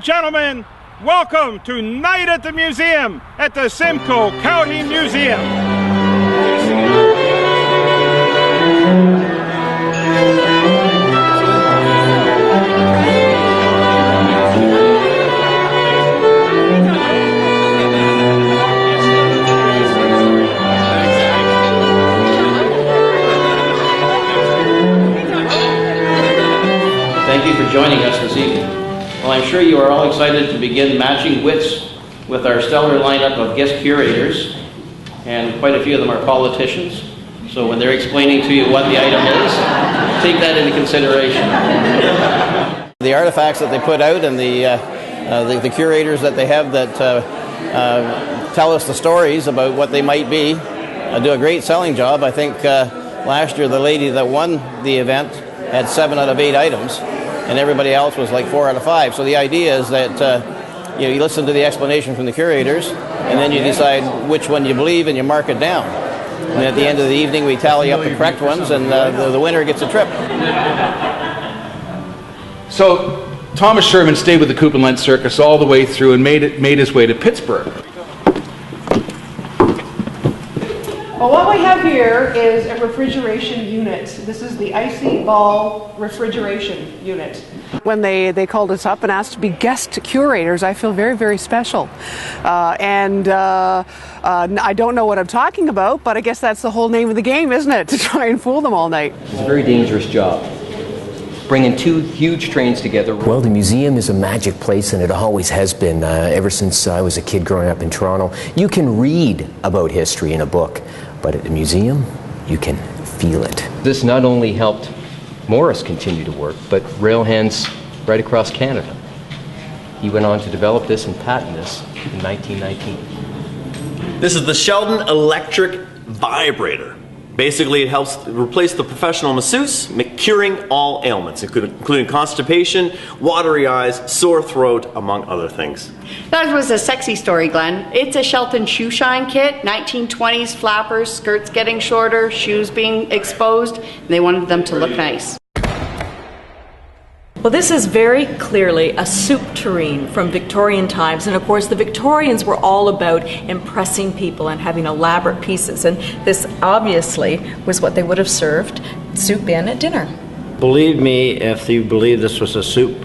and gentlemen, welcome to Night at the Museum at the Simcoe County Museum. Thank you for joining us this evening. Well, I'm sure you are all excited to begin matching wits with our stellar lineup of guest curators, and quite a few of them are politicians. So when they're explaining to you what the item is, take that into consideration. The artifacts that they put out and the curators that they have that tell us the stories about what they might be do a great selling job. I think last year the lady that won the event had 7 out of 8 items, and everybody else was like 4 out of 5. So the idea is that you listen to the explanation from the curators, and then you decide which one you believe, and you mark it down. And at the end of the evening, we tally up the correct ones, and the winner gets a trip. So Thomas Sherman stayed with the Coop and Lent Circus all the way through and made his way to Pittsburgh. Well, what we have here is a refrigeration unit. This is the Icy Ball refrigeration unit. When they called us up and asked to be guest curators, I feel very, very special. I don't know what I'm talking about, but I guess that's the whole name of the game, isn't it? To try and fool them all night. It's a very dangerous job. Bringing 2 huge trains together. Well, the museum is a magic place, and it always has been ever since I was a kid growing up in Toronto. You can read about history in a book, but at the museum, you can feel it. This not only helped Morris continue to work, but rail hands right across Canada. He went on to develop this and patent this in 1919. This is the Sheldon Electric Vibrator. Basically, it helps replace the professional masseuse, curing all ailments, including constipation, watery eyes, sore throat, among other things. That was a sexy story, Glenn. It's a Shelton shoe shine kit, 1920s flappers, skirts getting shorter, shoes being exposed, and they wanted them to look nice. Well, this is very clearly a soup tureen from Victorian times, and of course the Victorians were all about impressing people and having elaborate pieces, and this obviously was what they would have served soup in at dinner. Believe me, if you believe this was a soup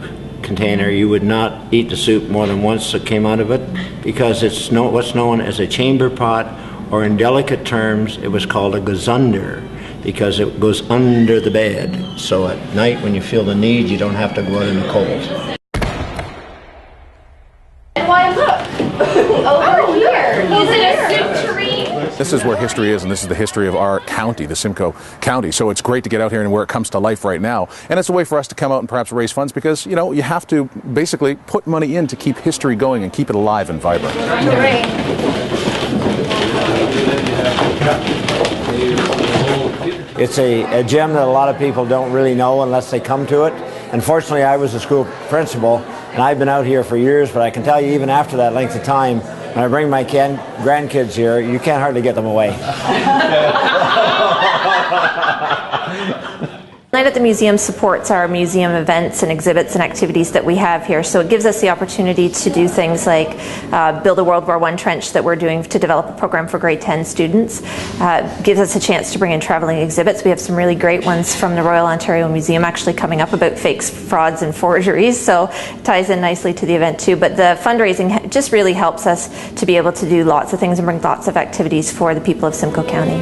container, you would not eat the soup more than once that came out of it, because it's what's known as a chamber pot, or in delicate terms it was called a gazunder, because it goes under the bed. So at night when you feel the need, you don't have to go out in the cold. And why look, over here, is it a soup tureen? This is where history is, and this is the history of our county, the Simcoe County. So it's great to get out here and where it comes to life right now. And it's a way for us to come out and perhaps raise funds, because, you know, you have to basically put money in to keep history going and keep it alive and vibrant. It's a gem that a lot of people don't really know unless they come to it. Unfortunately, I was a school principal, and I've been out here for years, but I can tell you even after that length of time, when I bring my grandkids here, you can't hardly get them away. Night at the Museum supports our museum events and exhibits and activities that we have here, so it gives us the opportunity to do things like build a World War I trench that we're doing to develop a program for grade 10 students. Gives us a chance to bring in traveling exhibits. We have some really great ones from the Royal Ontario Museum actually coming up about fakes, frauds and forgeries, so it ties in nicely to the event too. But the fundraising just really helps us to be able to do lots of things and bring lots of activities for the people of Simcoe County.